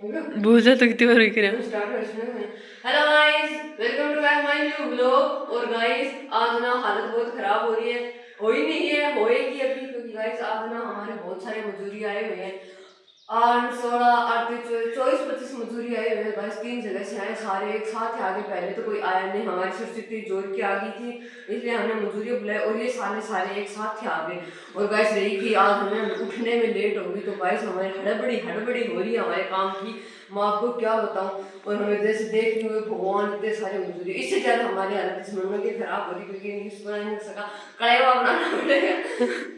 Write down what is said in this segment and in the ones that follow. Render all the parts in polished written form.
भूजा तो कितनी बार रहा। Hello guys, welcome to my new vlog. और गाइस आज ना हालत बहुत खराब हो रही है, हो ही नहीं है, होएगी अभी, क्योंकि गाइस आज ना हमारे बहुत सारे मजदूरी आए हुए हैं। 8 16 38 24 25 मजदूरी आए हुए हैं गाइस। 3 जगह से आए, सारे एक साथ ही आगे। पहले तो कोई आया नहीं, हमारी सरस्वती जोर की आ गई थी, इसलिए हमने मजदूरी बुलाई और ये सारे एक साथ ही आ गए। और गाइस रही कि आज हमें उठने में लेट होगी, तो गाइस हमारी हड़बड़ी हो रही है हमारे काम की, मैं आपको क्या बताऊं। और हमें जैसे देखते हुए भगवान इतने सारे मजदूरी, इससे ज्यादा हमारी हालत इस महीने की खराब हो रही, क्योंकि न्यूज बना नहीं सका। कलेवा बनाना पड़ेगा,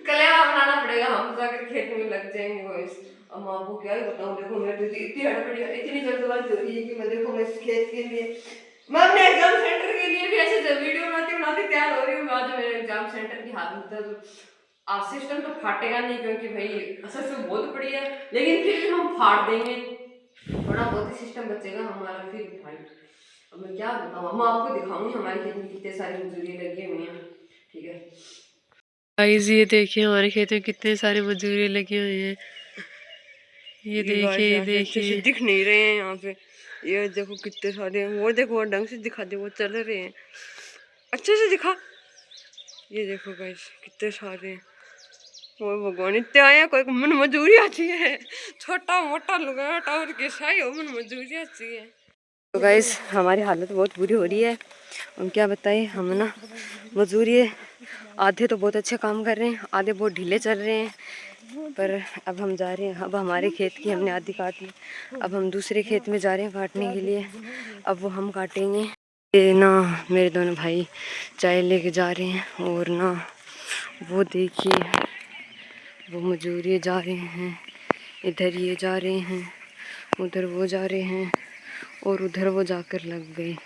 कलेवा बनाना पड़ेगा, हम जाकर खेत में लग जाएंगे गाइस। अब मैं आपको क्या ही बताऊं, देखो मेरे तो इतनी हड़बड़ी, इतनी जल्दबाजी हो रही है कि मैं देखो मैं इस खेत के लिए, मैं अपने एग्जाम सेंटर के लिए भी ऐसे वीडियो बनाते तैयार हो रही हूँ। आज मेरे एग्जाम सेंटर की हालत, मतलब आज सिस्टम तो फाटेगा नहीं, क्योंकि भाई असल से बहुत बड़ी है, लेकिन फिर भी हम फाड़ देंगे, थोड़ा बहुत ही सिस्टम बचेगा हमारा, फिर भाई अब मैं क्या बताऊँ। मैं आपको दिखाऊंगी हमारे खेत में कितने सारी मजदूरी लगी हुई हैं, ठीक है गाइस ये देखिए हमारे खेत में कितने सारे मजदूरी लगी हुई हैं। ये देखिए, ये अच्छे से देखिए। दिख नहीं रहे हैं यहाँ पे, ये देखो कितने सारे हैं, वो देखो वो ढंग से दिखा दे, वो चल रहे हैं अच्छे से दिखा। ये देखो गाइस कितने सारे हैं, वो भगवान इतने आए हैं, कोई मन मजदूरी आती है, छोटा मोटा लुगाया टावर के साई हो मन मजदूरी आती है। तो गाइस हमारी हालत बहुत बुरी हो रही है, हम क्या बताएं। हम ना मजदूरी आधे तो बहुत अच्छे काम कर रहे हैं, आधे बहुत ढीले चल रहे हैं, पर अब हम जा रहे हैं। अब हमारे खेत की हमने आधी काट ली, अब हम दूसरे खेत में जा रहे हैं काटने के लिए, अब वो हम काटेंगे। ये ना मेरे दोनों भाई चाय लेके जा रहे हैं, और ना वो देखिए वो मजदूरी जा रहे हैं, इधर ये जा रहे हैं, उधर वो जा रहे हैं, और उधर वो जाकर लग गए,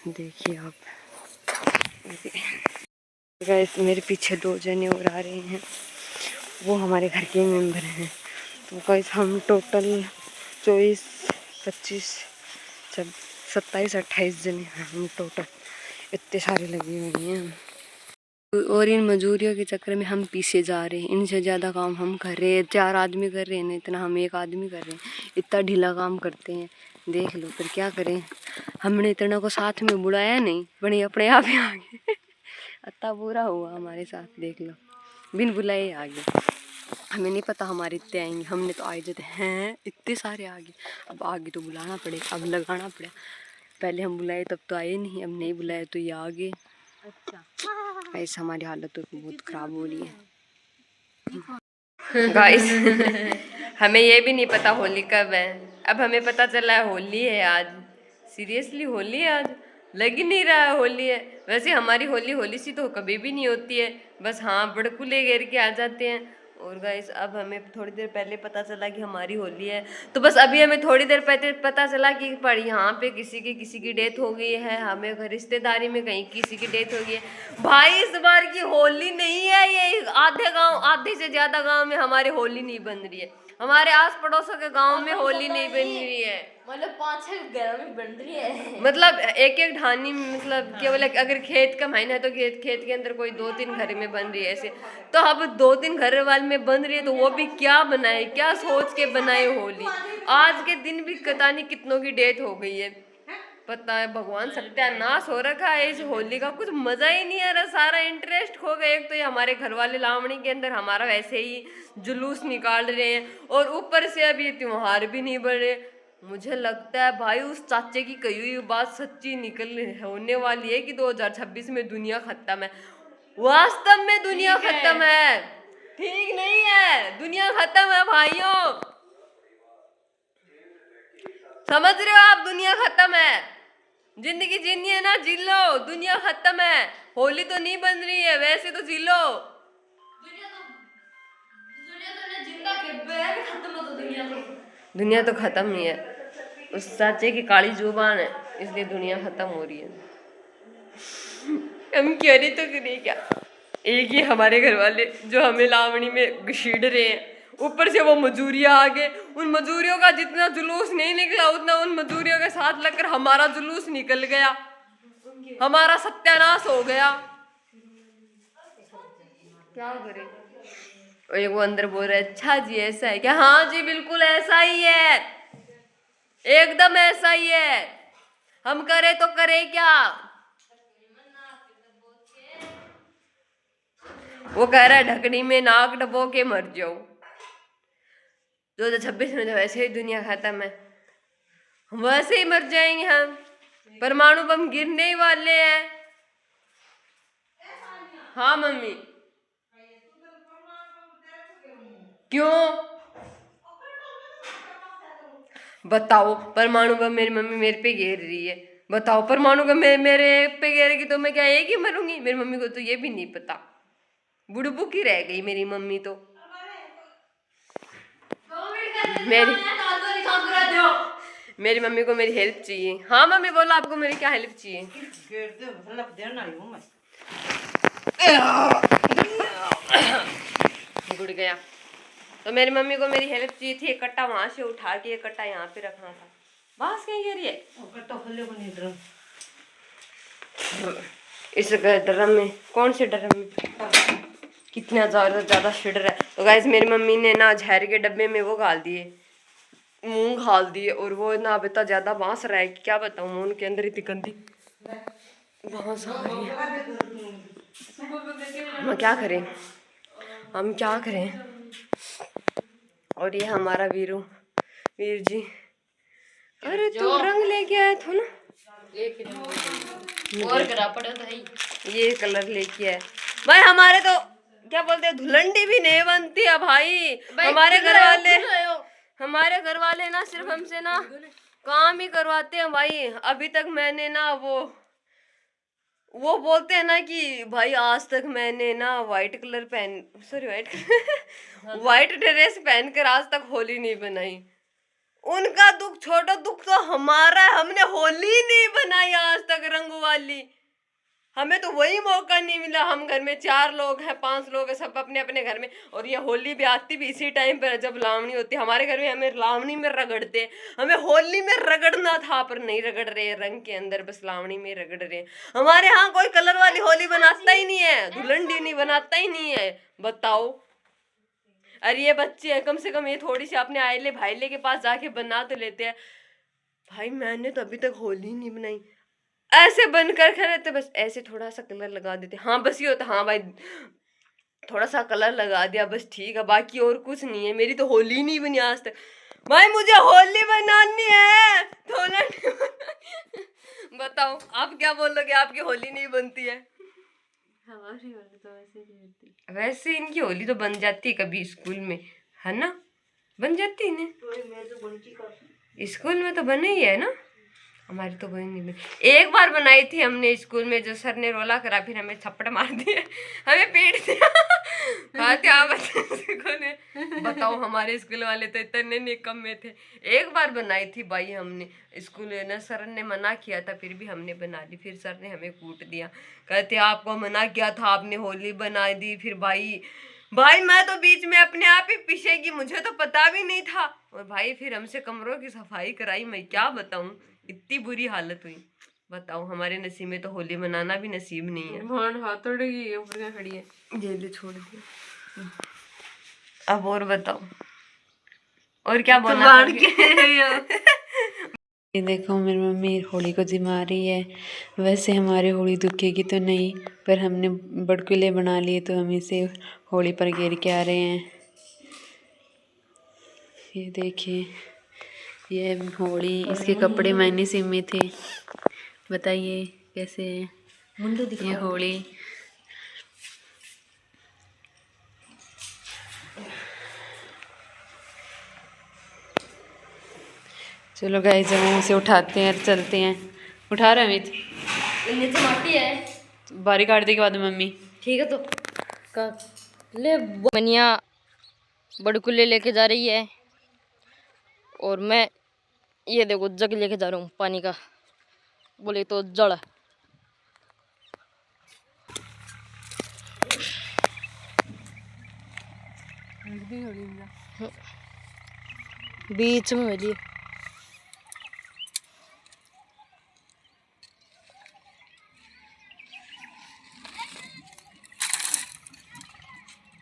देखिए आप। गाइस मेरे पीछे 2 जने और आ रहे हैं, वो हमारे घर के मेंबर हैं। तो गाइस हम टोटल 24 25 27 28 जने हैं हम टोटल, इतने सारे लगे हुए हैं। और इन मजदूरियों के चक्कर में हम पीछे जा रहे हैं, इनसे ज़्यादा काम हम कर रहे हैं, 4 आदमी कर रहे हैं ना, इतना हम 1 आदमी कर रहे हैं, इतना ढीला काम करते हैं, देख लो। फिर क्या करें, हमने इतना को साथ में बुलाया नहीं, बड़े अपने आप ही आ गए। इतना बुरा हुआ हमारे साथ, देख लो, बिन बुलाए आ गए। हमें नहीं पता हमारे इतने आएंगे, हमने तो आए जाते हैं इतने सारे आगे। अब आगे तो बुलाना पड़ेगा, अब लगाना पड़ेगा, पहले हम बुलाए तब तो आए नहीं, अब नहीं बुलाए तो ये आगे। ऐसा हमारी हालत तो बहुत ख़राब हो रही है गाइस। हमें ये भी नहीं पता होली कब है, अब हमें पता चला है होली है आज। सीरियसली होली है आज, लग ही नहीं रहा है होली है। वैसे हमारी होली सी तो कभी भी नहीं होती है, बस हाँ बड़कुले घेर के आ जाते हैं। और गाइस अब हमें थोड़ी देर पहले पता चला कि हमारी होली है, तो बस अभी हमें थोड़ी देर पहले पता चला कि पर यहाँ पे किसी की डेथ हो गई है, हमें रिश्तेदारी में कहीं किसी की डेथ हो गई है। भाई इस बार की होली नहीं है ये, आधे से ज्यादा गांव में हमारे होली नहीं बन रही है, हमारे आस पड़ोसों के गांव में होली नहीं बन रही है, मतलब 5-6 घर में बन रही है। मतलब एक ढानी, मतलब केवल अगर खेत का महीना है तो खेत के अंदर कोई 2-3 घर में बन रही है ऐसे। तो अब 2-3 घर वाले में बन रही है, तो वो भी क्या बनाए, क्या सोच के बनाए होली। आज के दिन भी पता नहीं कितनों की डेथ हो गई है, पता है भगवान सत्यानाश हो रखा है इस होली का, कुछ मजा ही नहीं आ रहा, सारा इंटरेस्ट खो गया। एक तो ये हमारे घर वाले लावणी के अंदर हमारा वैसे ही जुलूस निकाल रहे हैं, और ऊपर से अब ये त्योहार भी नहीं बन रहे। मुझे लगता है भाई उस चाचे की कही हुई बात सच्ची निकल होने वाली है कि 2026 में दुनिया खत्म है। वास्तव में दुनिया खत्म है, ठीक नहीं है, दुनिया खत्म है भाइयों, समझ रहे हो आप, दुनिया खत्म है। जिंदगी जीनी है ना, जी लो, दुनिया खत्म है। होली तो नहीं बन रही है, वैसे तो जी लो। दुनिया तो खत्म नहीं है, उस चाचे की काली जुबान है, इसलिए दुनिया खत्म हो रही है। हम कह रहे तो करें क्या, एक ही हमारे घर वाले जो हमें लावणी में घसीट रहे हैं, ऊपर से वो मजूरियाँ आ गए। उन मजूरियों का जितना जुलूस नहीं निकला, उतना उन मजूरियों के साथ लगकर हमारा जुलूस निकल गया, हमारा सत्यानाश हो गया, क्या करें। और वो अंदर बोल रहा है अच्छा जी ऐसा है क्या, हाँ जी बिल्कुल ऐसा ही है, एकदम ऐसा ही है, हम करे तो करे क्या। वो कह रहा है ढकनी में नाक डबो के मर जाओ। 2026 में तो वैसे ही दुनिया खत्म है, वैसे ही मर जाएंगे हम। परमाणु बम गिरने ही वाले हैं। हाँ मम्मी। क्यों बताओ, परमाणु बम मेरी मम्मी मेरे पे गिर रही है। बताओ परमाणु बम मेरे पे गिरेगी तो मैं क्या एक ही मरूंगी? मेरी मम्मी को तो ये भी नहीं पता, बुड़बू की रह गई मेरी मम्मी तो। मेरी मम्मी को मेरी हेल्प चाहिए। हाँ मम्मी बोलो, आपको मेरी क्या हेल्प चाहिए? गुड़ गया। तो मेरी मम्मी को मेरी हेल्प चाहिए थी। एक कट्टा वहां से उठा के एक कट्टा यहाँ पे रखना था। बांस कहीं गिरी है? इस ड्रम में, कौन से ड्रम में? कितना ज्यादा शिडर है। तो गाइस मेरी मम्मी ने ना जहर के डब्बे में वो डाल दिए, मूंग डाल दिए, और वो ना अब इतना ज्यादा बांस रहा है कि क्या बताऊं। मूंग के अंदर इतनी गंदी बांस आ रही है। हम क्या करें, हम क्या करें। और ये हमारा वीर जी, अरे तू रंग लेके आया था ना, और करा पड़ा था ही। ये कलर लेके आया भाई। हमारे तो क्या बोलते हैं, धुलंडी भी नहीं बनती है भाई। हमारे घर वाले ना सिर्फ हमसे ना काम ही करवाते हैं भाई। अभी तक मैंने ना वो बोलते हैं ना कि भाई आज तक मैंने ना व्हाइट ड्रेस पहनकर आज तक होली नहीं बनाई। उनका दुख छोटा, दुख तो हमारा है, हमने होली नहीं बनाई आज तक रंग वाली। हमें तो वही मौका नहीं मिला। हम घर में 4 लोग हैं, 5 लोग हैं, सब अपने अपने घर में। और ये होली भी आती भी इसी टाइम पर जब लावणी होती है। हमारे घर में हमें लावणी में रगड़ते, हमें होली में रगड़ना था पर नहीं रगड़ रहे रंग के अंदर, बस लावणी में रगड़ रहे। हमारे यहाँ कोई कलर वाली होली बनाता ही नहीं है, धुलंडी नहीं बनाता ही नहीं है। बताओ, अरे ये बच्चे हैं, कम से कम ये थोड़ी सी अपने आइले भाईले के पास जाके बना तो लेते हैं। भाई मैंने तो अभी तक होली नहीं बनाई। ऐसे बनकर खड़े थे, बस ऐसे थोड़ा सा कलर लगा देते। हाँ बस ये होता, हाँ भाई थोड़ा सा कलर लगा दिया बस ठीक है, बाकी और कुछ नहीं है। मेरी तो होली नहीं बनी आज तक। भाई मुझे होली बनानी है, बताओ आप क्या बोलोगे? आपकी होली नहीं बनती है? हमारी होली तो वैसे नहीं बनती। वैसे इनकी होली तो बन जाती है कभी स्कूल में, है ना? बन जाती है ना, स्कूल में तो बने ही है ना। हमारी तो बनी नहीं बनी। एक बार बनाई थी हमने स्कूल में, जो सर ने रोला करा, फिर हमें थप्पड़ मार दिए, हमें पीट दिया। हाँ क्या ने बताओ, हमारे स्कूल वाले तो इतने निकम्मे थे। एक बार बनाई थी भाई हमने स्कूल में, सर ने मना किया था फिर भी हमने बना ली। फिर सर ने हमें कूट दिया, कहते आपको मना किया था, आपने होली बना दी। फिर भाई मैं तो बीच में अपने आप ही पीछेगी, मुझे तो पता भी नहीं था। और भाई फिर हमसे कमरों की सफाई कराई, मैं क्या बताऊं, इतनी बुरी हालत हुई। बताओ, हमारे नसीब में तो होली मनाना भी नसीब नहीं है। भगवान हाथ तोड़ेगी, ऊपर क्या खड़ी है, जेल छोड़ दिया। अब और बताओ, और क्या बोलना ये देखो मेरी मम्मी होली को जिमा रही है। वैसे हमारी होली दुखेगी तो नहीं, पर हमने बड़कुले बना लिए तो हम इसे होली पर घेर के आ रहे हैं। ये देखिए, ये होली, इसके कपड़े मैंने सिमे थे। बताइए कैसे है ये होली। चलो गाइस, हम इसे उठाते हैं, चलते हैं। उठा रहे अमित? नीचे माटी है, बारी काट देगी बाद में मम्मी। ठीक है। तो ले मनिया बड़कुले लेके जा रही है, और मैं ये देखो जग लेके जा रहा हूँ पानी का, बोले तो जड़। बीच में मिली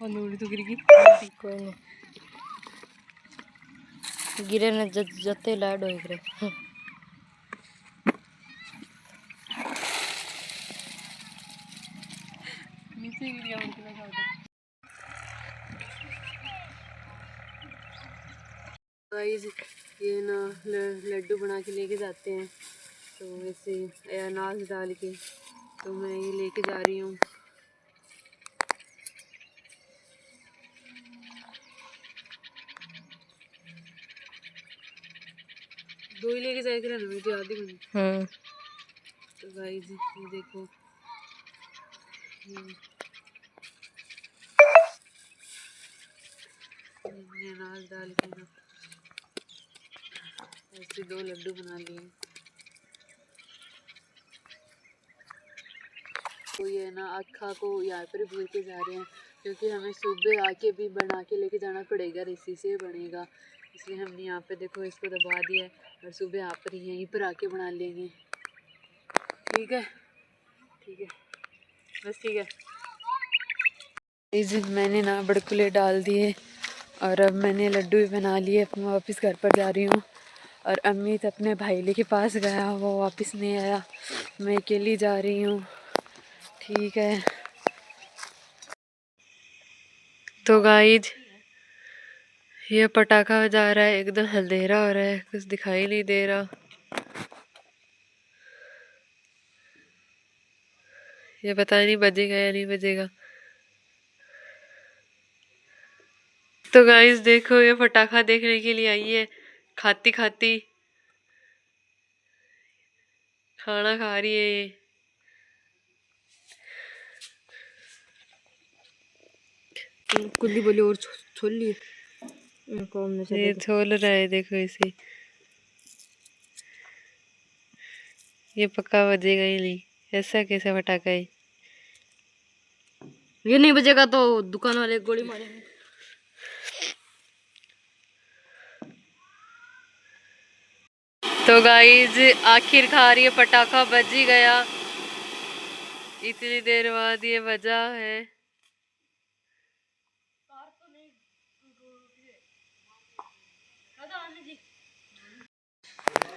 और लोड़ी तो गिर गई। कोई नहीं। गिरे ने जते लाड हो गए। नीचे गिर गया उनके साथ। गाइस ये ना लड्डू बना के लेके जाते हैं, तो ऐसे अनाज डाल के, तो मैं ये लेके जा रही हूँ। दो ही लेके जाए कर मुझे आधी घंटे। तो गाइस ये देखो, ये अनाज डाल के ना ऐसे 2 लड्डू बना लिए। तो ये ना अक्खा को यहाँ पर भूल के जा रहे हैं, क्योंकि हमें सुबह आके भी बना के लेके जाना पड़ेगा, इसी से बनेगा, इसलिए हमने यहाँ पे देखो इसको दबा दिया है, और सुबह यहाँ पर यहीं पर आके बना लेंगे। ठीक है, ठीक है, बस ठीक है। इस मैंने ना बड़कुले डाल दिए, और अब मैंने लड्डू भी बना लिए। अब मैं वापस घर पर जा रही हूँ, और अमित अपने भाईले के पास गया, वो वापस नहीं आया, मैं अकेली जा रही हूँ। ठीक है, तो गाइज ये पटाखा जा रहा है, एकदम अंधेरा हो रहा है, कुछ दिखाई नहीं दे रहा। ये पता नहीं बजेगा या नहीं बजेगा। तो गाइस देखो, ये पटाखा देखने के लिए आई है, खाती खाती खाना खा रही है ये। कुल्ली बोली और छोल ली, ये छोल रहा है, देखो इसे। ये पक्का बजेगा ही नहीं, ऐसा कैसा पटाखा है। ये नहीं बजेगा तो दुकान वाले गोली मारेंगे। तो गाइज आखिरकार ये पटाखा बज ही गया, इतनी देर बाद ये बजा है।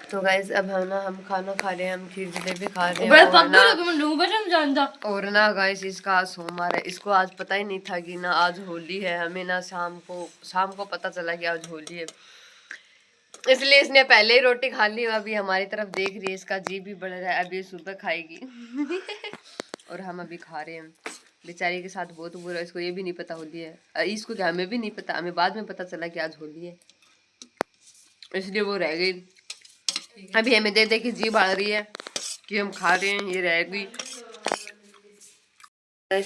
तो गाइज अब हम खाना खा रहे हैं, हम खीर जलेबी खा रहे हैं। और ना गाइज इसका आज सोमवार है, इसको आज पता ही नहीं था कि ना आज होली है। हमें ना शाम को पता चला कि आज होली है, इसलिए इसने पहले ही रोटी खा ली। अभी हमारी तरफ देख रही है, इसका जी भी बढ़ रहा है, अभी ये सुबह खाएगी। और हम अभी खा रहे हैं। बेचारी के साथ बहुत बुरा, इसको ये भी नहीं पता होली है, इसको क्या, हमें भी नहीं पता, हमें बाद में पता चला कि आज होली है, इसलिए वो रह गई। अभी हमें दे दे की जी बढ़ रही है कि हम खा रहे हैं, ये रह गई।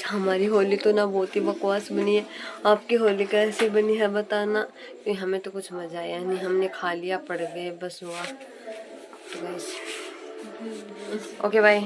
हमारी होली तो ना बहुत ही बकवास बनी है, आपकी होली कैसी बनी है बताना, कि हमें तो कुछ मजा आया नहीं, हमने खा लिया, पड़ गए, बस हुआ। तो गाइस ओके बाय।